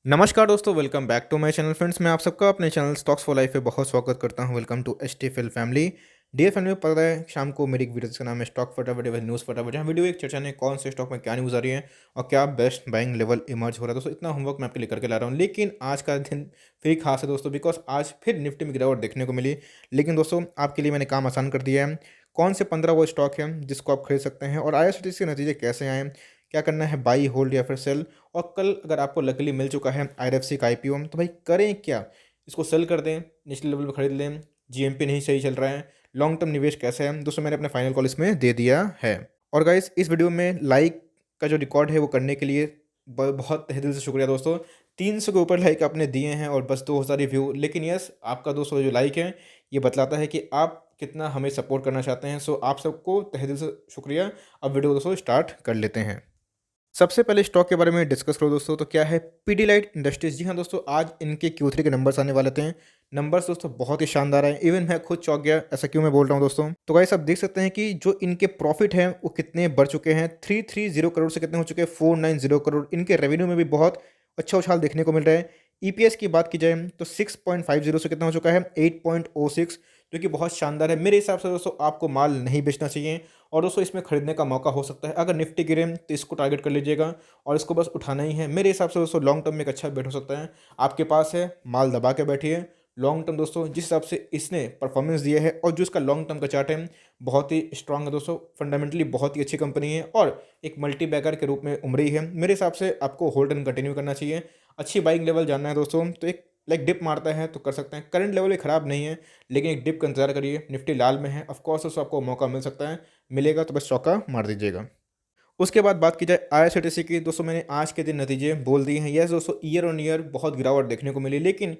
नमस्कार दोस्तों, welcome back to my channel friends. मैं आप सबका अपने चैनल स्टॉक्स फॉर लाइफ पे बहुत स्वागत करता हूं। Welcome to HTFL family. Dear family, पता है शाम को मेरी एक वीडियो जिसका नाम है स्टॉक फटाफट या न्यूज़ फटाफट, जहाँ वीडियो एक चर्चा ने कौन से स्टॉक में क्या न्यूज़ आ रही है और क्या बेस्ट बाइंग लेवल इमर्ज हो रहा है। दोस्तों इतना होमवर्क मैं आपके लिए करके ला रहा हूँ, लेकिन आज का दिन फिर खास है दोस्तों, बिकॉज आज फिर निफ्टी में गिरावट देखने को मिली। लेकिन दोस्तों आपके लिए मैंने काम आसान कर दिया है। कौन से 15 वो स्टॉक हैं जिसको आप खरीद सकते हैं और आईआरसीटीसी के नतीजे कैसे आए, क्या करना है, बाई होल्ड या फिर सेल। और कल अगर आपको लकीली मिल चुका है आईआरएफसी का आईपीओ, तो भाई करें क्या, इसको सेल कर दें, निचले लेवल पर खरीद लें, जीएमपी नहीं सही चल रहा है, लॉन्ग टर्म निवेश कैसे है। दोस्तों मैंने अपने फाइनल कॉल इसमें दे दिया है। और गाइस इस वीडियो में लाइक का जो रिकॉर्ड है वो करने के लिए बहुत तहे दिल से शुक्रिया दोस्तों। 300 के ऊपर लाइक आपने दिए हैं और बस 2000 रिव्यू, लेकिन यस आपका दोस्तों जो लाइक है ये बतलाता है कि आप कितना हमें सपोर्ट करना चाहते हैं। सो आप सबको तहे दिल से शुक्रिया। अब वीडियो दोस्तों स्टार्ट कर लेते हैं। सबसे पहले स्टॉक के बारे में डिस्कस करो दोस्तों, तो क्या है पीडीलाइट इंडस्ट्रीज। जी हाँ दोस्तों, आज इनके Q3 के नंबर्स आने वाले थे। नंबर्स दोस्तों बहुत ही शानदार है, इवन मैं खुद चौंक गया। ऐसा क्यों मैं बोल रहा हूँ दोस्तों, तो गाइस आप देख सकते हैं कि जो इनके प्रॉफिट हैं वो कितने बढ़ चुके हैं। 330 करोड़ से कितने हो चुके हैं, 490 करोड़। इनके रेवेन्यू में भी बहुत अच्छा उछाल देखने को मिल रहा है। ईपीएस की बात की जाए तो 6.50 से कितना हो चुका है, 8.06, जो कि बहुत शानदार है। मेरे हिसाब से दोस्तों आपको माल नहीं बेचना चाहिए और दोस्तों इसमें खरीदने का मौका हो सकता है। अगर निफ्टी गिरे तो इसको टारगेट कर लीजिएगा और इसको बस उठाना ही है। मेरे हिसाब से दोस्तों लॉन्ग टर्म में एक अच्छा बेट हो सकता है। आपके पास है, माल दबा के बैठिए। लॉन्ग टर्म दोस्तों जिस हिसाब से इसने परफॉर्मेंस दिया है और जो इसका लॉन्ग टर्म का चार्ट है बहुत ही स्ट्रांग है दोस्तों। फंडामेंटली बहुत ही अच्छी कंपनी है और एक मल्टी बैगर के रूप में उभरी है। मेरे हिसाब से आपको होल्ड एंड कंटिन्यू करना चाहिए। अच्छी बाइंग लेवल जानना है दोस्तों, तो एक लाइक डिप मारता है तो कर सकते हैं। करंट लेवल भी ख़राब नहीं है, लेकिन एक डिप का इंतजार करिए। निफ्टी लाल में है, ऑफकोर्स उसको आपको मौका मिल सकता है, मिलेगा तो बस चौका मार दीजिएगा। उसके बाद बात की जाए आईआरसीटीसी की, दोस्तों मैंने आज के दिन नतीजे बोल दिए हैं। यस दोस्तों, ईयर ऑन ईयर बहुत गिरावट देखने को मिली, लेकिन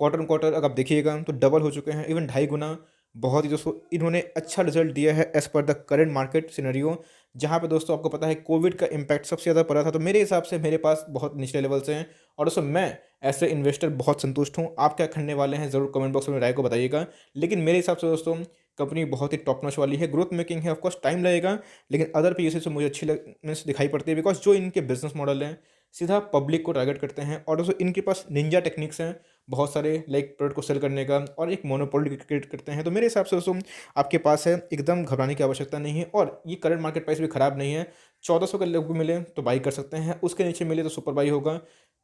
क्वार्टर ऑन क्वार्टर अगर आप देखिएगा तो डबल हो चुके हैं, इवन 2.5 गुना। बहुत ही दोस्तों इन्होंने अच्छा रिजल्ट दिया है as per the current market scenario, जहाँ पे दोस्तों आपको पता है कोविड का इम्पैक्ट सबसे ज़्यादा पड़ा था। तो मेरे हिसाब से मेरे पास बहुत निचले लेवल से हैं और दोस्तों मैं ऐसे इन्वेस्टर बहुत संतुष्ट हूँ। आप क्या करने वाले हैं ज़रूर कमेंट बॉक्स में राय को बताइएगा। लेकिन मेरे हिसाब से दोस्तों कंपनी बहुत ही टॉप नॉच वाली है, ग्रोथ मेकिंग है, ऑफकोर्स टाइम लगेगा, लेकिन अदर पीएसयू से मुझे अच्छी मीन्स दिखाई पड़ती है। बिकॉज जो इनके बिजनेस मॉडल हैं सीधा पब्लिक को टारगेट करते हैं और दोस्तों इनके पास निंजा टेक्निक्स हैं बहुत सारे लाइक प्रोडक्ट को सेल करने का और एक मोनोपोली क्रिएट करते हैं। तो मेरे हिसाब से दोस्तों आपके पास है, एकदम घबराने की आवश्यकता नहीं है और ये करंट मार्केट प्राइस भी ख़राब नहीं है। 1400 के लेवल मिले तो बाई कर सकते हैं, उसके नीचे मिले तो सुपर बाई होगा।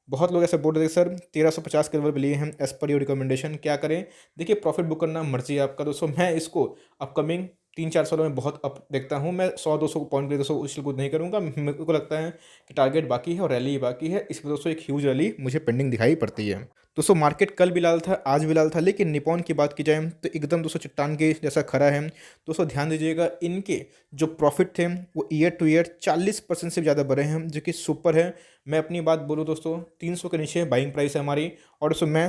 बहुत लोग ऐसे बोल रहे थे सर 1350 के लेवल पे लिए हैं एज पर योर रिकमेंडेशन, क्या करें। देखिए प्रॉफिट बुक करना मर्जी है आपका दोस्तों। मैं इसको अपकमिंग 3-4 सालों में बहुत अप देखता हूँ। मैं 100-200 पॉइंट के लिए दोस्तों उछल कूद नहीं करूँगा। मेरे को लगता है कि टारगेट बाकी है और रैली ही बाकी है। इसमें दोस्तों एक ह्यूज रैली मुझे पेंडिंग दिखाई पड़ती है। दोस्तों मार्केट कल भी लाल था, आज भी लाल था, लेकिन निपॉन की बात की जाए तो एकदम दोस्तों चट्टान के जैसा खड़ा है। दोस्तों ध्यान दीजिएगा, इनके जो प्रॉफिट थे वो ईयर टू ईयर 40% से ज़्यादा बढ़े हैं, जो कि सुपर है। मैं अपनी बात बोलूँ दोस्तों 300 के नीचे बाइंग प्राइस है हमारी और दोस्तों मैं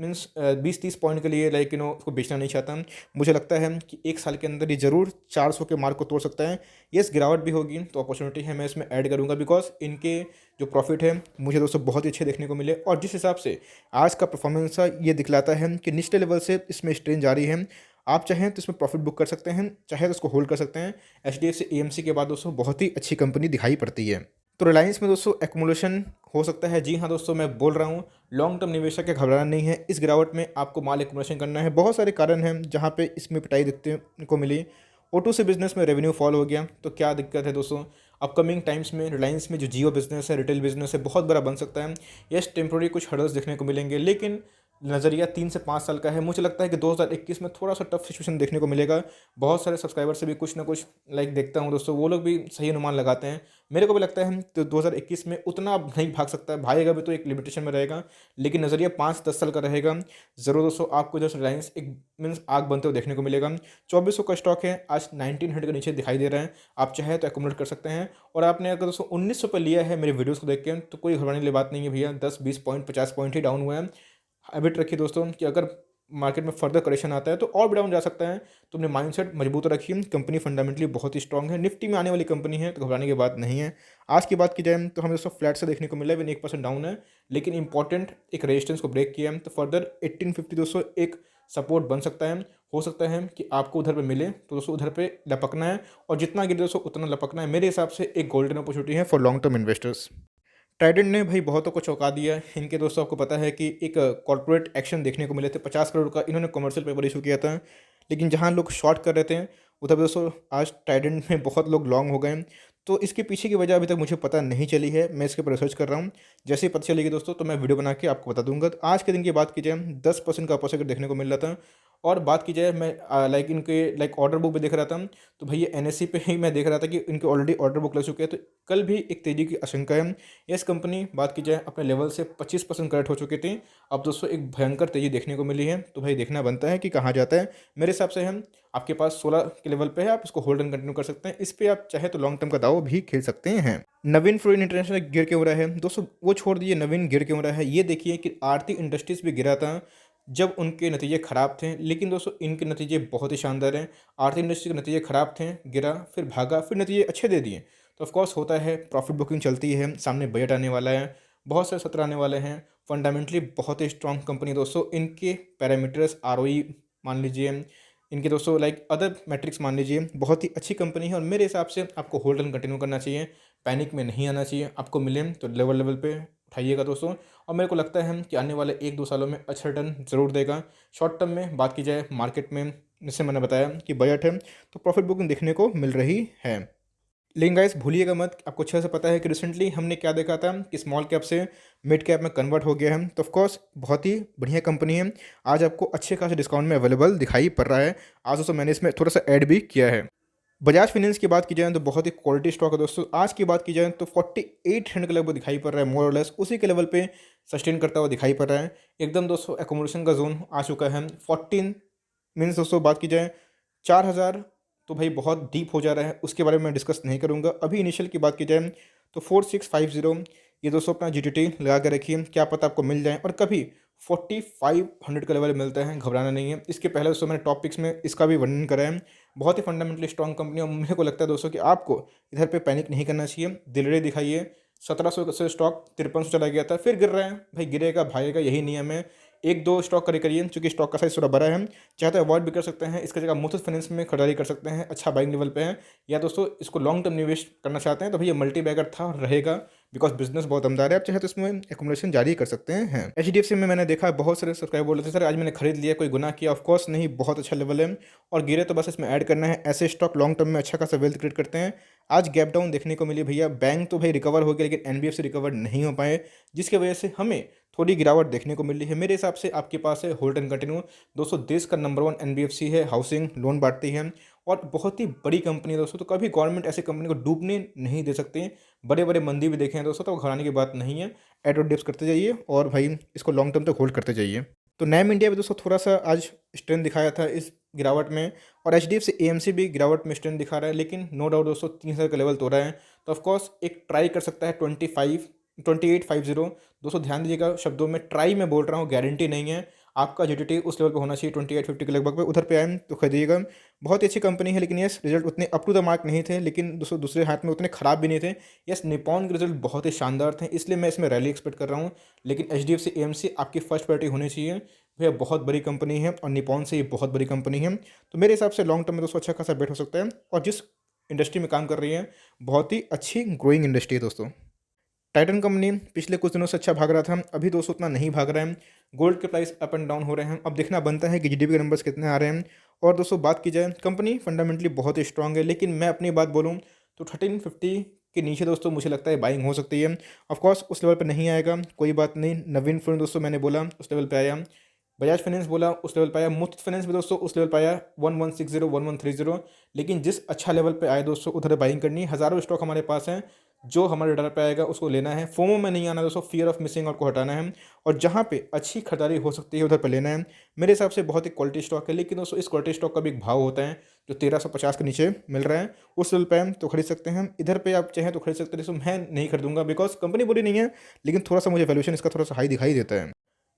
मीन्स 20-30 पॉइंट के लिए लाइक उसको बेचना नहीं चाहता। मुझे लगता है कि एक साल के अंदर ये ज़रूर 400 के मार्क को तोड़ सकता है। यस गिरावट भी होगी तो अपॉर्चुनिटी है, मैं इसमें ऐड करूँगा। बिकॉज इनके जो प्रॉफिट है मुझे दोस्तों बहुत ही अच्छे देखने को मिले और जिस हिसाब से आज का परफॉर्मेंस है ये दिखलाता है कि निचले लेवल से इसमें स्ट्रेन जारी है। आप चाहें तो इसमें प्रॉफिट बुक कर सकते हैं, चाहे तो इसको होल्ड कर सकते हैं। एचडीएफसी एएमसी के बाद दोस्तों बहुत ही अच्छी कंपनी दिखाई पड़ती है। तो रिलायंस में दोस्तों एक्मुलेशन हो सकता है। जी हाँ दोस्तों, मैं बोल रहा हूँ लॉन्ग टर्म निवेशक के घबराना नहीं है। इस गिरावट में आपको माल एक्मुलेशन करना है। बहुत सारे कारण हैं जहाँ पे इसमें पिटाई देखने को मिली। ओटो से बिजनेस में रेवेन्यू फॉल हो गया तो क्या दिक्कत है दोस्तों। अपकमिंग टाइम्स में रिलायंस में जो जियो बिजनेस है, रिटेल बिजनेस है, बहुत बड़ा बन सकता है। यस टेम्प्रोरी कुछ हर्डल्स देखने को मिलेंगे, लेकिन नज़रिया 3 से 5 साल का है। मुझे लगता है कि 2021 में थोड़ा सा टफ सिचुएशन देखने को मिलेगा। बहुत सारे सब्सक्राइबर से भी कुछ ना कुछ लाइक देखता हूँ दोस्तों, वो लोग भी सही अनुमान लगाते हैं। मेरे को भी लगता है तो 2021 में उतना अब नहीं भाग सकता है, भागेगा भी तो एक लिमिटेशन में रहेगा, लेकिन नज़रिया 5-10 साल का रहेगा। ज़रूर दोस्तों आपको जो रिलायंस एक मीन्स आग बनते हुए देखने को मिलेगा। 2400 का स्टॉक है, आज 1900 के नीचे दिखाई दे रहा है। आप चाहे तो एकोमोडेट कर सकते हैं। और आपने अगर दोस्तों 1900 पर लिया है मेरे वीडियोज़ को देख के तो कोई घबराने वाली बात नहीं है भैया। 10-20 पॉइंट 50 पॉइंट ही डाउन हुआ है। हैबिट रखिए दोस्तों कि अगर मार्केट में फर्दर करेक्शन आता है तो और भी डाउन जा सकता है, तो अपने माइंडसेट मजबूत रखिए। कंपनी फंडामेंटली बहुत ही स्ट्रांग है, निफ्टी में आने वाली कंपनी है, तो घबराने की बात नहीं है। आज की बात की जाए तो हमें दोस्तों फ्लैट से देखने को मिला है, 1% डाउन है, लेकिन इंपॉर्टेंट एक रेजिस्टेंस को ब्रेक किया है। तो फर्दर 1850 दोस्तों एक सपोर्ट बन सकता है। हो सकता है कि आपको उधर पे मिले तो दोस्तों उधर पे लपकना है और जितना गिरे दोस्तों उतना लपकना है। मेरे हिसाब से एक गोल्डन अपॉर्चुनिटी है for long term investors. Trident ने भाई बहुतों को चौंका दिया। इनके दोस्तों आपको पता है कि एक कॉर्पोरेट एक्शन देखने को मिले थे, 50 करोड़ का इन्होंने कमर्शियल पेपर इशू किया था। लेकिन जहाँ लोग शॉर्ट कर रहे थे, उधर दोस्तों आज ट्राइडेंट में बहुत लोग लॉन्ग हो गए। तो इसके पीछे की वजह अभी तक मुझे पता नहीं चली है, मैं इसके ऊपर रिसर्च कर रहा हूँ। जैसे ही पता चलेगी दोस्तों तो मैं वीडियो बना के आपको बता दूंगा। तो आज के दिन की बात की जाए, 10% का अपोजिट देखने को मिल रहा था। और बात की जाए, मैं लाइक इनके लाइक ऑर्डर बुक भी देख रहा था, तो भैया एनएससी पे ही मैं देख रहा था कि इनके ऑलरेडी ऑर्डर बुक लग चुके हैं। तो कल भी एक तेज़ी की आशंका है। यस कंपनी बात की जाए अपने लेवल से 25% करेक्ट हो चुकी थी। अब दोस्तों एक भयंकर तेज़ी देखने को मिली है, तो भाई देखना बनता है कि कहाँ जाता है। मेरे हिसाब से हम आपके पास 16 के लेवल पे है, आप इसको होल्ड एंड कंटिन्यू कर सकते हैं। इस पे आप चाहे तो लॉन्ग टर्म का दाव भी खेल सकते हैं। नवीन फ्लोरिन इंटरनेशनल गिर क्यों रहा है दोस्तों, वो छोड़ दिए, नवीन गिर क्यों रहा है ये देखिए कि आरती इंडस्ट्रीज भी गिरा था जब उनके नतीजे ख़राब थे। लेकिन दोस्तों इनके नतीजे बहुत ही शानदार हैं। आरती इंडस्ट्री के नतीजे ख़राब थे, गिरा, फिर भागा, फिर नतीजे अच्छे दे दिए। तो ऑफकोर्स होता है, प्रॉफिट बुकिंग चलती है, सामने बजट आने वाला है, बहुत सारे सत्र आने वाले हैं। फंडामेंटली बहुत ही स्ट्रॉन्ग कंपनी दोस्तों। इनके पैरामीटर्स आरओई मान लीजिए, इनके दोस्तों लाइक अदर मैट्रिक्स मान लीजिए, बहुत ही अच्छी कंपनी है। और मेरे हिसाब से आपको होल्ड एंड कंटिन्यू करना चाहिए, पैनिक में नहीं आना चाहिए। आपको मिले तो लेवल लेवल पे उठाइएगा दोस्तों। और मेरे को लगता है कि आने वाले 1-2 सालों में अच्छा रिटर्न ज़रूर देगा। शॉर्ट टर्म में बात की जाए मार्केट में, जैसे मैंने बताया कि बजट है तो प्रॉफिट बुकिंग देखने को मिल रही है। लेकिन गाइस भूलिएगा मत, आपको अच्छे से पता है कि रिसेंटली हमने क्या देखा था कि स्मॉल कैप से मिड कैप में कन्वर्ट हो गया है। तो ऑफकोर्स बहुत ही बढ़िया कंपनी है, आज आपको अच्छे खासे डिस्काउंट में अवेलेबल दिखाई पड़ रहा है। आज दोस्तों मैंने इसमें थोड़ा सा ऐड भी किया है। बजाज फाइनेंस की बात की जाए तो बहुत ही क्वालिटी स्टॉक है दोस्तों। आज की बात की जाए तो 4800 के लगभग दिखाई पड़ रहा है, मोर और लेस उसी के लेवल पे सस्टेन करता हुआ दिखाई पड़ रहा है। एकदम दोस्तों एकोमोडेशन का जोन आ चुका है। 14 मीन्स दोस्तों बात की जाए 4000, तो भाई बहुत डीप हो जा रहा है, उसके बारे में मैं डिस्कस नहीं करूंगा। अभी इनिशियल की बात की जाए तो 4650 ये दोस्तों अपना जीटीटी लगा के रखिए, क्या पता आपको मिल जाए। और कभी 4500 का लेवल मिलता है, घबराना नहीं है। इसके पहले दोस्तों मैंने टॉप पिक्स में इसका भी वर्णन करा है। बहुत ही फंडामेंटली स्ट्रॉन्ग कंपनी है। और मेरे को लगता है दोस्तों कि आपको इधर पे पैनिक नहीं करना चाहिए, दिलरे दिखाइए। 1700 से स्टॉक 5300 चला गया था, फिर गिर रहा है, भाई गिरेगा भागेगा, यही नियम है। 1-2 स्टॉक करिए, चूंकि स्टॉक का साइज थोड़ा बड़ा है, चाहे तो अवॉइड भी कर सकते हैं। इसकी जगह मुथूट फाइनेंस में खरीदारी कर सकते हैं, अच्छा बाइंग लेवल पे है। या दोस्तों इसको लॉन्ग टर्म निवेश करना चाहते हैं तो भैया मल्टी बैगर था और रहेगा, बिकॉज बिजनेस बहुत दमदार है। आप चाहे तो इसमें एकोमोडेशन जारी कर सकते हैं। एचडीएफसी में मैंने देखा बहुत सारे सब्सक्राइबर बोल रहे थे सर आज मैंने खरीद लिया, कोई गुनाह किया? ऑफकोर्स नहीं, बहुत अच्छा लेवल है। और गिरे तो बस इसमें ऐड करना है। ऐसे स्टॉक लॉन्ग टर्म में अच्छा खासा वेल्थ क्रिएट करते हैं। आज गैप डाउन देखने को मिली भैया, बैंक तो भाई रिकवर हो गया लेकिन एनबीएफसी रिकवर नहीं हो पाए, जिसकी वजह से हमें थोड़ी गिरावट देखने को मिली है। मेरे हिसाब से आपके पास है होल्ड एंड कंटिन्यू। दोस्तों देश का नंबर 1 एनबीएफसी है, हाउसिंग लोन बांटती है और बहुत ही बड़ी कंपनी है दोस्तों। तो कभी गवर्नमेंट ऐसी कंपनी को डूबने नहीं दे सकती। बड़े बड़े मंदी भी देखे हैं दोस्तों, तो घबराने की बात नहीं है। एड और डिप्स करते जाइए और भाई इसको लॉन्ग टर्म तक होल्ड करते जाइए। तो नैम इंडिया भी दोस्तों थोड़ा सा आज स्ट्रेंथ दिखाया था इस गिरावट में। और एचडीएफसी एएमसी भी गिरावट में स्ट्रेंथ दिखा रहा है, लेकिन नो डाउट दोस्तों 3000 का लेवल तो रहा है। तो ऑफकोर्स एक ट्राई कर सकता है 2850। दोस्तों ध्यान दीजिएगा, शब्दों में ट्राई में बोल रहा हूँ, गारंटी नहीं है। आपका जीटीटी उस लेवल पे होना चाहिए 2850 के लगभग पे, उधर पे आए तो खरीदिएगा। बहुत ही अच्छी कंपनी है, लेकिन यस रिजल्ट उतने अप टू द मार्क नहीं थे, लेकिन दोस्तों दूसरे हाथ में उतने खराब भी नहीं थे। यस निपॉन के रिजल्ट बहुत ही शानदार थे, इसलिए मैं इसमें रैली एक्सपेक्ट कर रहा हूँ। लेकिन एचडीएफसी एएमसी आपकी फर्स्ट प्रायोरिटी होनी चाहिए। भैया बहुत बड़ी कंपनी है और निपॉन से ये बहुत बड़ी कंपनी है। तो मेरे हिसाब से लॉन्ग टर्म में दोस्तों अच्छा खासा बेट हो सकता है। और जिस इंडस्ट्री में काम कर रही है, बहुत ही अच्छी ग्रोइंग इंडस्ट्री है दोस्तों। टाइटन कंपनी पिछले कुछ दिनों से अच्छा भाग रहा था, अभी दोस्तों उतना नहीं भाग रहा है। गोल्ड के प्राइस अप एंड डाउन हो रहे हैं, अब देखना बनता है कि जीडीपी के नंबर्स कितने आ रहे हैं। और दोस्तों बात की जाए, कंपनी फंडामेंटली बहुत ही स्ट्रांग है, लेकिन मैं अपनी बात बोलूँ तो 1350 के नीचे दोस्तों मुझे लगता है बाइंग हो सकती है। ऑफकोर्स उस लेवल पर नहीं आएगा, कोई बात नहीं। नवीन फ्लोरिन दोस्तों मैंने बोला उस लेवल पर आया, बजाज फाइनेंस बोला उस लेवल पर आया, मुथूट फाइनेंस भी दोस्तों उस लेवल पर आया 1160 1130। लेकिन जिस अच्छा लेवल पे आए दोस्तों उधर बाइंग करनी है। हज़ारों स्टॉक हमारे पास हैं, जो हमारे डर पे आएगा उसको लेना है। फोमो में नहीं आना दोस्तों, फियर ऑफ मिसिंग आउट को हटाना है। और जहाँ पे अच्छी खरीदारी हो सकती है उधर पर लेना है। मेरे हिसाब से बहुत ही क्वालिटी स्टॉक है, लेकिन दोस्तों इस क्वालिटी स्टॉक का भी एक भाव होता है जो 1350 के नीचे मिल रहा है, उस लेवल पे हम तो खरीद सकते हैं। इधर पे आप चाहें तो खरीद सकते हैं, दोस्तों मैं नहीं खरीदूंगा बिकॉज कंपनी बुरी नहीं है, लेकिन थोड़ा सा मुझे वैल्यूएशन इसका थोड़ा सा हाई दिखाई देता है।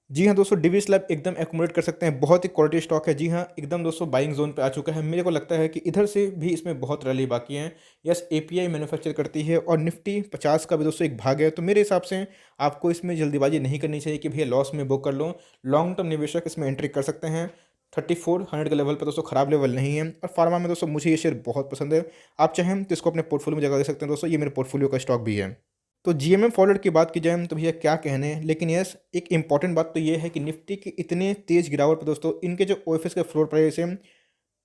जी हाँ दोस्तों, डिवी स्लैब एकदम एक्यूमुलेट कर सकते हैं, बहुत ही क्वालिटी स्टॉक है। जी हाँ एकदम दोस्तों बाइंग जोन पे आ चुका है। मेरे को लगता है कि इधर से भी इसमें बहुत रैली बाकी है। यस एपीआई मैन्युफैक्चर करती है और निफ्टी 50 का भी दोस्तों एक भाग है। तो मेरे हिसाब से आपको इसमें जल्दीबाजी नहीं करनी चाहिए कि भैया लॉस में बुक कर लो। लॉन्ग टर्म निवेशक इसमें एंट्री कर सकते हैं। 3400 के लेवल पर दोस्तों खराब लेवल नहीं है। और फार्मा में दोस्तों मुझे ये शेयर बहुत पसंद है, आप चाहें तो इसको अपने पोर्टफोलियो में जगह दे सकते हैं दोस्तों, ये मेरे पोर्टफोलियो का स्टॉक भी है। तो जीएमएम फॉरवर्ड की बात की जाए तो भैया क्या कहने हैं, लेकिन यस एक इम्पॉर्टेंट बात तो ये है कि निफ्टी की इतने तेज़ गिरावट पे दोस्तों इनके जो ओएफएस के फ्लोर प्राइस है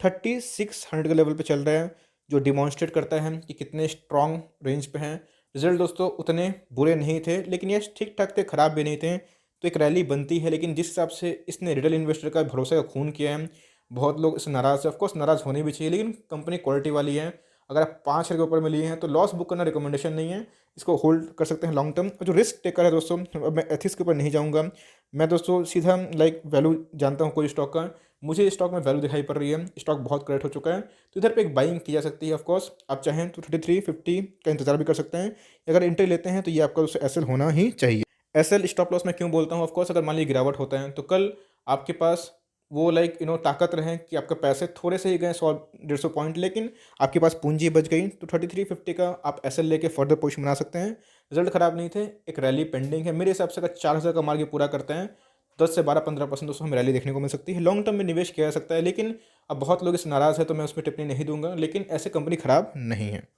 3600 के लेवल पे चल रहा है, जो डिमॉन्स्ट्रेट करता है कि कितने स्ट्रॉन्ग रेंज पे हैं। रिजल्ट दोस्तों उतने बुरे नहीं थे, लेकिन ये ठीक ठाक थे, ख़राब भी नहीं थे। तो एक रैली बनती है, लेकिन जिस हिसाब से इसने रिटेल इन्वेस्टर का भरोसे का खून किया है, बहुत लोग इससे नाराज़ है। ऑफकोर्स नाराज़ होनी भी चाहिए, लेकिन कंपनी क्वालिटी वाली है। अगर आप 5 के ऊपर में लिए हैं तो लॉस बुक करना रिकमेंडेशन नहीं है, इसको होल्ड कर सकते हैं लॉन्ग टर्म। और जो रिस्क टेकर है दोस्तों, अब मैं एथिक्स के ऊपर नहीं जाऊँगा, मैं दोस्तों सीधा लाइक वैल्यू जानता हूँ कोई स्टॉक का, मुझे स्टॉक में वैल्यू दिखाई पड़ रही है, स्टॉक बहुत करेक्ट हो चुका है, तो इधर पे एक बाइंग की जा सकती है। ऑफकोर्स आप चाहें तो 3350 का इंतजार भी कर सकते हैं। अगर एंट्री लेते हैं तो ये आपका दोस्तों एसएल होना ही चाहिए। एसएल स्टॉप लॉस मैं क्यों बोलता हूँ, ऑफकोर्स अगर मान लीजिए गिरावट होता है तो कल आपके पास वो लाइक ताकत रहे कि आपके पैसे थोड़े से ही गए 100-150 पॉइंट, लेकिन आपके पास पूंजी बच गई, तो 3350 का आप एसएल लेके फर्दर पोजीशन बना सकते हैं। रिजल्ट खराब नहीं थे, एक रैली पेंडिंग है मेरे हिसाब से। अगर 4000 का मार्केट पूरा करते हैं 10 से 12-15% दोस्तों हमें रैली देखने को मिल सकती है। लॉन्ग टर्म में निवेश किया जा सकता है, लेकिन अब बहुत लोग इससे नाराज़ है तो मैं उसमें टिप्पणी नहीं दूंगा, लेकिन ऐसे कंपनी खराब नहीं है।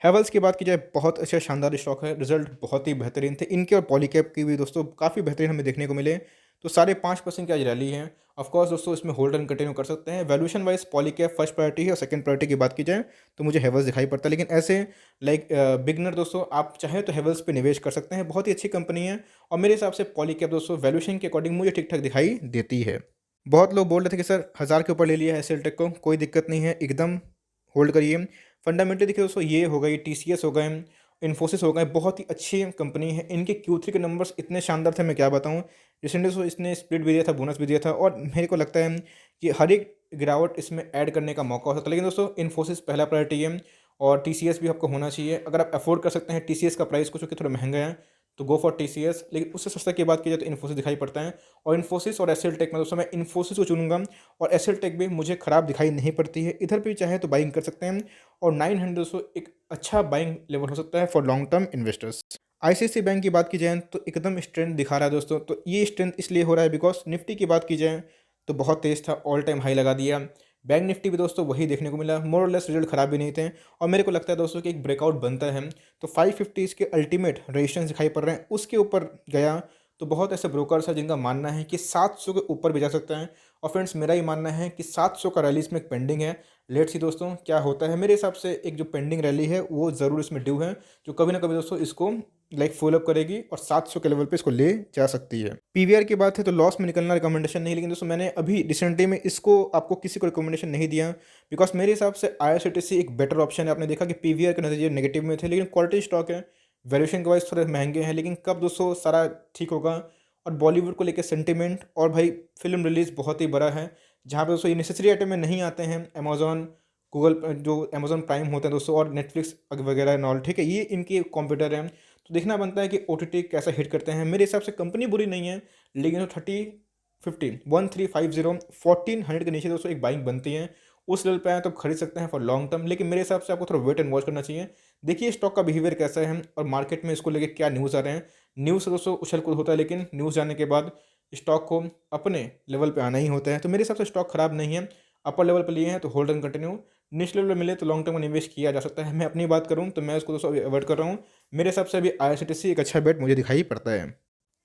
हैवेल्स की बात की जाए, बहुत अच्छा शानदार स्टॉक है, रिजल्ट बहुत ही बेहतरीन थे इनके, और पॉलीकैब की भी दोस्तों काफ़ी बेहतरीन हमें देखने को मिले। तो 5.5% की आज रैली है। ऑफकोर्स दोस्तों इसमें होल्ड एंड कंटिन्यू कर सकते हैं। Valuation wise Polycab first priority है, और सेकंड प्रायोरिटी की बात की जाए तो मुझे हैवेल्स दिखाई पड़ता है। लेकिन ऐसे लाइक बिगनर दोस्तों आप चाहें तो हैवेल्स पे निवेश कर सकते हैं, बहुत ही अच्छी कंपनी है। और मेरे हिसाब से पॉलीकैब दोस्तों वैल्यूएशन के अकॉर्डिंग मुझे ठीक ठाक दिखाई देती है। बहुत लोग बोल रहे थे कि सर 1000 के ऊपर ले लिया है एसएल टेक को, कोई दिक्कत नहीं है, एकदम होल्ड करिए। फंडामेंटली देखिए दोस्तों, ये हो गई टीसीएस हो गए, इन्फोसिस हो गए, बहुत ही अच्छी कंपनी है। इनके Q3 के नंबर्स इतने शानदार थे, मैं क्या बताऊँ। रिसेंटली दोस्तों इसने स्प्लिट भी दिया था, बोनस भी दिया था, और मेरे को लगता है कि हर एक गिरावट इसमें ऐड करने का मौका हो सकता है। लेकिन दोस्तों इन्फोसिस पहला प्रायोरिटी है, और टीसीएस भी आपको होना चाहिए। अगर आप अफोर्ड कर सकते हैं टीसीएस का प्राइस को, चूँकि थोड़ा महंगा है, तो गो फॉर टीसीएस। लेकिन उससे सस्ता की बात की जाए तो इन्फोसिस दिखाई पड़ता है। और इन्फोसिस और एसएल टेक में दोस्तों मैं इन्फोसिस को चुनूंगा, और एसएल टेक भी मुझे खराब दिखाई नहीं पड़ती है। इधर भी चाहे तो बाइंग कर सकते हैं, और 900 दोस्तों एक अच्छा बाइंग लेवल हो सकता है for long term investors. ICICI bank की बात की जाए तो एकदम स्ट्रेंथ दिखा रहा है दोस्तों। तो ये स्ट्रेंथ इसलिए हो रहा है बिकॉज निफ्टी की बात की जाए तो बहुत तेज़ था, ऑल टाइम हाई लगा दिया। बैंक निफ्टी भी दोस्तों वही देखने को मिला, मोर और लेस रिजल्ट खराब भी नहीं थे। और मेरे को लगता है दोस्तों कि एक ब्रेकआउट बनता है, तो 550 इसके अल्टीमेट रेजिस्टेंस दिखाई पड़ रहे हैं, उसके ऊपर गया तो बहुत ऐसे ब्रोकर्स हैं जिनका मानना है कि 700 के ऊपर भी जा सकता है। और फ्रेंड्स मेरा ही मानना है कि 700 का रैली इसमें एक पेंडिंग है। लेट्स सी दोस्तों क्या होता है। मेरे हिसाब से एक जो पेंडिंग रैली है वो ज़रूर इसमें ड्यू है, जो कभी ना कभी दोस्तों इसको लाइक फॉलो अप करेगी और 700 के लेवल पे इसको ले जा सकती है। पीवीआर की बात है तो लॉस में निकलना रिकमेंडेशन नहीं, लेकिन दोस्तों मैंने अभी रिसेंटली में इसको आपको किसी को रिकमेंडेशन नहीं दिया, बिकॉज मेरे हिसाब से आईआरसीटीसी एक बेटर ऑप्शन है। आपने देखा कि पीवीआर के नतीजे नेगेटिव में थे, लेकिन क्वालिटी स्टॉक है, वैल्यूएशन के वाइज थोड़े महंगे हैं, लेकिन कब दोस्तों सारा ठीक होगा। और बॉलीवुड को लेकर सेंटिमेंट, और भाई फिल्म रिलीज बहुत ही बड़ा है, जहाँ पे दोस्तों ये नेसेसरी आइटम में नहीं आते हैं। अमेजोन, गूगल, जो अमेजोन प्राइम होते हैं दोस्तों, और नेटफ्लिक्स वगैरह एंड ऑल, ठीक है, ये इनके कॉम्पिटर हैं। तो देखना बनता है कि ओटीटी कैसा हिट करते हैं। मेरे हिसाब से कंपनी बुरी नहीं है, लेकिन 1350 के नीचे दोस्तों एक बाइंग बनती है, उस लेवल पे आए तो आप खरीद सकते हैं फॉर लॉन्ग टर्म। लेकिन मेरे हिसाब से आपको थोड़ा वेट एंड वॉच करना चाहिए। देखिए स्टॉक का बिहेवियर कैसा है, और मार्केट में इसको लेके क्या न्यूज़ आ रहे हैं। न्यूज़ से दोस्तों उछल कूद होता है, लेकिन न्यूज़ जाने के बाद स्टॉक को अपने लेवल पे आना ही होता है। तो मेरे हिसाब से स्टॉक खराब नहीं है, अपर लेवल पे लिए हैं तो होल्ड एंड कंटिन्यू, निच लेवल पे मिले तो लॉन्ग टर्म में निवेश किया जा सकता है। मैं अपनी बात करूँ तो मैं इसको दोस्तों अभी अवॉइड कर रहा हूँ। मेरे हिसाब से अभी आईआरसीटीसी एक अच्छा बेट मुझे दिखाई पड़ता है।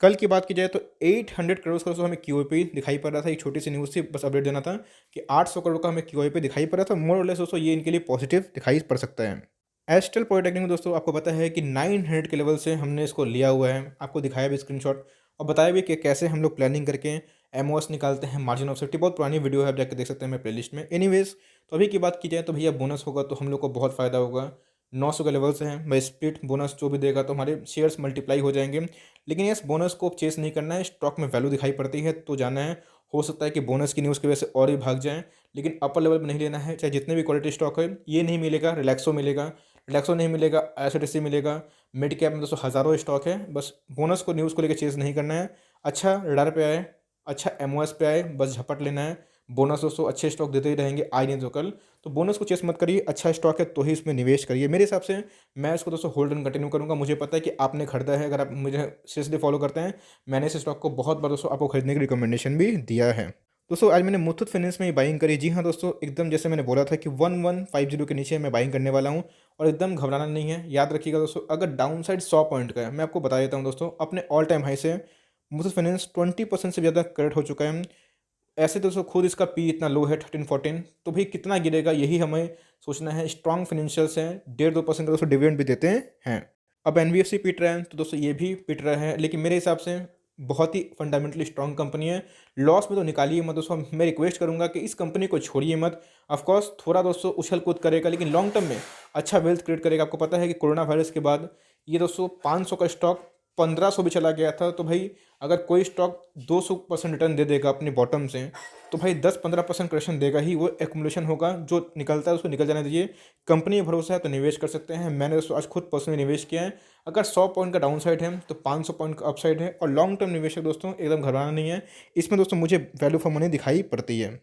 कल की बात की जाए तो 800 करोड़ का दोस्तों हमें क्यूओपी दिखाई पड़ रहा था। एक छोटी सी न्यूज़ थी, बस अपडेट देना था कि 800 करोड़ का हमें क्यूओपी दिखाई पड़ रहा था। मोर और लेस दोस्तों ये इनके लिए पॉजिटिव दिखाई पड़ सकता है। एस्ट्रल पॉलिटेक्निक में दोस्तों आपको पता है कि 900 के लेवल से हमने इसको लिया हुआ है, आपको दिखाया भी स्क्रीनशॉट, और बताया भी कि कैसे हम लोग प्लानिंग करके एमओएस निकालते हैं, मार्जिन ऑफ सेफ्टी। बहुत पुरानी वीडियो है, आप जाकर देख सकते हैं मेरे प्लेलिस्ट में। एनीवेज, तो अभी की बात की जाए तो भैया बोनस होगा तो हम लोग को बहुत फ़ायदा होगा। 900 के लेवल से हैं भाई, स्प्लिट बोनस जो भी देगा तो हमारे शेयर्स मल्टीप्लाई हो जाएंगे। लेकिन इस बोनस को चेस नहीं करना है, स्टॉक में वैल्यू दिखाई पड़ती है तो जाना है। हो सकता है कि बोनस की न्यूज़ की वजह से और भी भाग जाएँ, लेकिन अपर लेवल पर नहीं लेना है। चाहे जितने भी क्वालिटी स्टॉक है, ये नहीं मिलेगा, रिलैक्सो मिलेगा, रिलैक्सो नहीं मिलेगा, आईआरसीटीसी मिलेगा। मिड कैप में दोस्तों हज़ारों स्टॉक है, बस बोनस को न्यूज़ को लेकर चेज़ नहीं करना है। अच्छा रडार पे आए, अच्छा एमओएस पे आए, बस झपट लेना है। बोनस दोस्तों अच्छे स्टॉक देते ही रहेंगे, आज नहीं तो कल। तो बोनस को चेस मत करिए, अच्छा स्टॉक है तो ही इसमें निवेश करिए। मेरे हिसाब से मैं इसको दोस्तों होल्ड एंड कंटिन्यू करूँगा। मुझे पता है कि आपने खरीदा है, अगर आप मुझे सीरियसली फॉलो करते हैं, मैंने इस स्टॉक को बहुत बार दोस्तों आपको खरीदने की रिकमेंडेशन भी दिया है। दोस्तों आज मैंने मुथूट फाइनेंस में ही बाइंग करी। जी हाँ दोस्तों, एकदम जैसे मैंने बोला था कि 1150 के नीचे मैं बाइंग करने वाला हूँ और एकदम घबराना नहीं है। याद रखिएगा दोस्तों, अगर डाउन साइड 100 पॉइंट का है, मैं आपको बता देता हूँ दोस्तों, अपने ऑल टाइम हाई से मुथूट फाइनेंस 20% से ज़्यादा करेक्ट हो चुका है। ऐसे दोस्तों खुद इसका पी इतना लो है 13-14, तो भाई कितना गिरेगा यही हमें सोचना है। स्ट्रॉन्ग फाइनेंशियल्स हैं, 1.5-2% का दोस्तों डिविडेंड भी देते हैं। अब एनबीएफसी पिट रहा है तो दोस्तों ये भी पिट रहा है, लेकिन मेरे हिसाब से बहुत ही फंडामेंटली स्ट्रॉन्ग कंपनी है। लॉस में तो निकालिए मत दोस्तों, मैं रिक्वेस्ट करूंगा कि इस कंपनी को छोड़िए मत। ऑफकोर्स थोड़ा दोस्तों उछल कूद करेगा, लेकिन लॉन्ग टर्म में अच्छा वेल्थ क्रिएट करेगा। आपको पता है कि कोरोना वायरस के बाद ये दोस्तों 500 का स्टॉक 1500 भी चला गया था। तो भाई अगर कोई स्टॉक 200% रिटर्न दे देगा अपनी बॉटम से, तो भाई 10-15% करेक्शन देगा ही। वो एक्मुलेशन होगा, जो निकलता है उसको निकल जाने दीजिए। कंपनी में भरोसा है तो निवेश कर सकते हैं। मैंने दोस्तों आज खुद पर्सनली निवेश किया है। अगर 100 पॉइंट का डाउन साइड है तो 500 पॉइंट का अपसाइड है, और लॉन्ग टर्म निवेशक दोस्तों एकदम घबराना नहीं है। इसमें दोस्तों मुझे वैल्यू फॉर मनी दिखाई पड़ती है।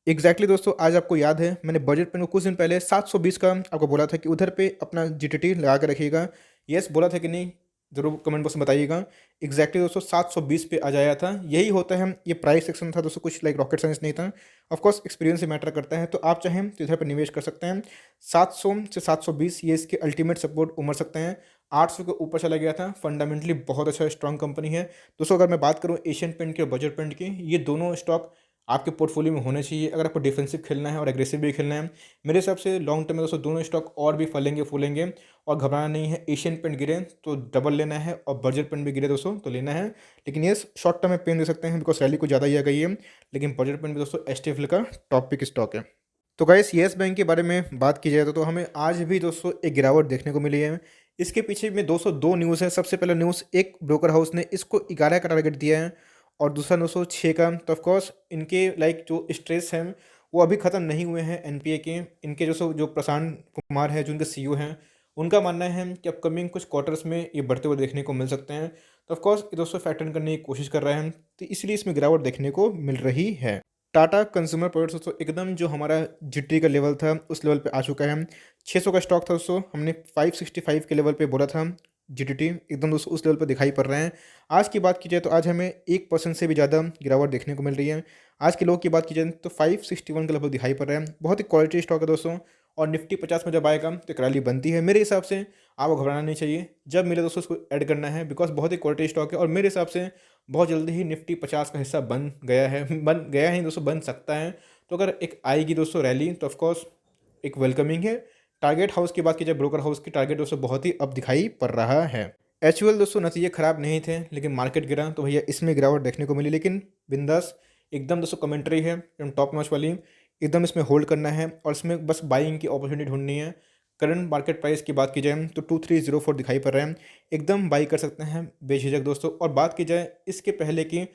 एग्जैक्टली दोस्तों, आज आपको याद है मैंने बजट पे कुछ दिन पहले 720 का आपको बोला था कि उधर पे अपना जीटीटी लगा के रखिएगा। यस बोला था कि नहीं, जरूर कमेंट बॉक्स में बताइएगा। एग्जैक्टली दोस्तों 720 पे आ जाया था। यही होता है, ये प्राइस सेक्शन था दोस्तों, कुछ लाइक रॉकेट साइंस नहीं था। ऑफकोर्स एक्सपीरियंस ही मैटर करता है, तो आप चाहें तो इधर पर निवेश कर सकते हैं। 700 से 720 ये इसके अल्टीमेट सपोर्ट उमर सकते हैं। 800 के ऊपर चला गया था। फंडामेंटली बहुत अच्छा स्ट्रॉन्ग कंपनी है दोस्तों। अगर मैं बात करूँ एशियन पेंट की और बजट पेंट की, ये दोनों स्टॉक आपके पोर्टफोलियो में होने चाहिए अगर आपको डिफेंसिव खेलना है और एग्रेसिव भी खेलना है। मेरे हिसाब से लॉन्ग टर्म में दोस्तों दोनों स्टॉक और भी फलेंगे फूलेंगे, और घबराना नहीं है। एशियन पेंट गिरे तो डबल लेना है, और बजट पेंट भी गिरे दोस्तों तो लेना है। लेकिन ये शॉर्ट टर्म में पेन दे सकते हैं, बिकॉज रैली को ज़्यादा ही आ गई है। लेकिन बजट पेंट भी दोस्तों एचटीएफएल का टॉप पिक स्टॉक है। तो गाइस येस बैंक के बारे में बात की जाए तो हमें आज भी दोस्तों एक गिरावट देखने को मिली है। इसके पीछे में दोस्तों दो न्यूज़ है। सबसे पहला न्यूज़, एक ब्रोकर हाउस ने इसको 11 का टारगेट दिया है, और दूसरा 906 का। तो ऑफकोर्स इनके लाइक जो स्ट्रेस हैं वो अभी ख़त्म नहीं हुए हैं एनपीए के। इनके जो प्रशांत कुमार है, जो इनके सीईओ हैं, उनका मानना है कि अपकमिंग कुछ क्वार्टर्स में ये बढ़ते हुए देखने को मिल सकते हैं। तो ऑफकोर्स ये दोस्तों फैक्टर करने की कोशिश कर रहे हैं, तो इसलिए इसमें गिरावट देखने को मिल रही है। टाटा कंज्यूमर प्रोडक्ट्स दोस्तों एकदम जो हमारा जिट्टी का लेवल था उस लेवल पे आ चुका है। 600 का स्टॉक था दोस्तों, हमने 565 के लेवल पे बोला था। जीटीटी एकदम दोस्तों उस लेवल पे दिखाई पड़ रहे हैं। आज की बात की जाए तो आज हमें 1% से भी ज़्यादा गिरावट देखने को मिल रही है। आज के लोग की बात की जाए तो 561 का लेवल दिखाई पड़ रहा है। बहुत ही क्वालिटी स्टॉक है दोस्तों, और निफ्टी 50 में जब आएगा तो एक रैली बनती है। मेरे हिसाब से आपको घबराना नहीं चाहिए, जब मिले दोस्तों उसको ऐड करना है, बिकॉज बहुत ही क्वालिटी स्टॉक है। और मेरे हिसाब से बहुत जल्दी ही निफ्टी 50 का हिस्सा बन गया है, बन गया ही दोस्तों, बन सकता है। तो अगर एक आएगी दोस्तों रैली तो ऑफकोर्स एक वेलकमिंग है। टारगेट हाउस की बात की जाए, ब्रोकर हाउस की टारगेट दोस्तों बहुत ही अब दिखाई पड़ रहा है। एचयूएल दोस्तों नतीजे खराब नहीं थे, लेकिन मार्केट गिरा तो भैया इसमें गिरावट देखने को मिली। लेकिन बिंदास एकदम दोस्तों कमेंट्री है एकदम टॉप नॉच वाली, एकदम इसमें होल्ड करना है और इसमें बस बाइंग की अपॉर्चुनिटी ढूंढनी है। करंट मार्केट प्राइस की बात की जाए तो 2304 दिखाई पड़ रहा है, एकदम बाई कर सकते हैं बेझिझक दोस्तों। और बात की जाए इसके पहले की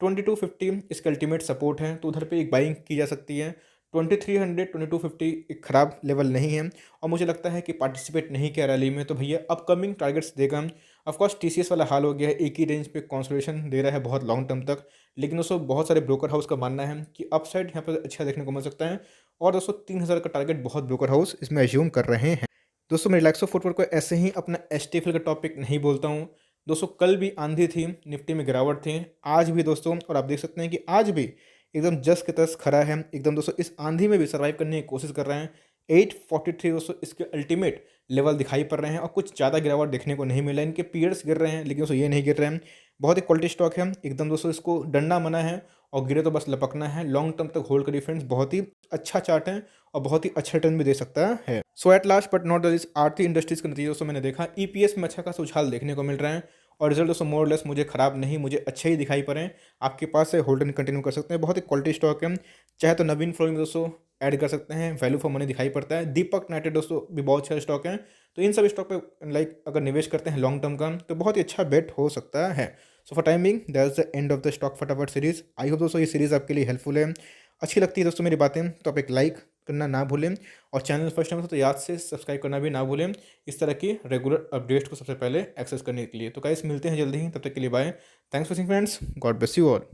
2250 इसका अल्टीमेट सपोर्ट है, तो उधर पे एक बाइंग की जा सकती है। 2300 2250 एक ख़राब लेवल नहीं है, और मुझे लगता है कि पार्टिसिपेट नहीं किया रैली में तो भैया अपकमिंग टारगेट्स देगा। ऑफकोर्स टीसीएस वाला हाल हो गया है, एक ही रेंज पे कंसोलिडेशन दे रहा है बहुत लॉन्ग टर्म तक। लेकिन दोस्तों बहुत सारे ब्रोकर हाउस का मानना है कि अपसाइड यहाँ पर अच्छा देखने को मिल सकता है, और दोस्तों 3000 का टारगेट बहुत ब्रोकर हाउस इसमें एज्यूम कर रहे हैं। दोस्तों मैं रिलैक्सो फुटवर्क को ऐसे ही अपना एचटीएफएल का टॉपिक नहीं बोलता हूँ दोस्तों। कल भी आंधी थी, निफ्टी में गिरावट थी, आज भी दोस्तों, और आप देख सकते हैं कि आज भी एकदम जस के तस खड़ा है। एकदम दोस्तों इस आंधी में भी सर्वाइव करने की कोशिश कर रहे हैं। 843 दोस्तों इसके अल्टीमेट लेवल दिखाई पड़ रहे हैं, और कुछ ज़्यादा गिरावट देखने को नहीं मिला। इनके पीयर्स गिर रहे हैं, लेकिन दोस्तों ये नहीं गिर रहे हैं। बहुत ही क्वालिटी स्टॉक है एकदम दोस्तों, इसको डरना मना है, और गिरे तो बस लपकना है। लॉन्ग टर्म तक होल्ड करिए फ्रेंड्स, बहुत ही अच्छा चार्ट है और बहुत ही अच्छा रिटर्न भी दे सकता है। So at last but not the least Aarti industries का नतीजा दोस्तों मैंने देखा, ईपीएस में अच्छा खासा उछाल देखने को मिल रहा है, और रिजल्ट दोस्तों मोर लेस मुझे खराब नहीं, मुझे अच्छे ही दिखाई पड़े। आपके पास से होल्ड एंड कंटिन्यू कर सकते हैं, बहुत ही क्वालिटी स्टॉक है। चाहे तो नवीन फ्लोइंग दोस्तों ऐड कर सकते हैं, वैल्यू फॉर मनी दिखाई पड़ता है। दीपक नाइटेड दोस्तों भी बहुत अच्छा स्टॉक है, तो इन सब स्टॉक पे लाइक अगर निवेश करते हैं लॉन्ग टर्म का तो बहुत ही अच्छा बेट हो सकता है। So for timing that is the end of the stock फटाफट सीरीज। आई होप दोस्तों ये सीरीज़ आपके लिए हेल्पफुल है, अच्छी लगती है दोस्तों मेरी बातें तो आप एक लाइक करना ना भूलें, और चैनल फर्स्ट टाइम तो याद से सब्सक्राइब करना भी ना भूलें, इस तरह की रेगुलर अपडेट्स को सबसे पहले एक्सेस करने के लिए। तो गाइस मिलते हैं जल्दी ही, तब तक के लिए bye. Thanks for watching friends, God bless you all.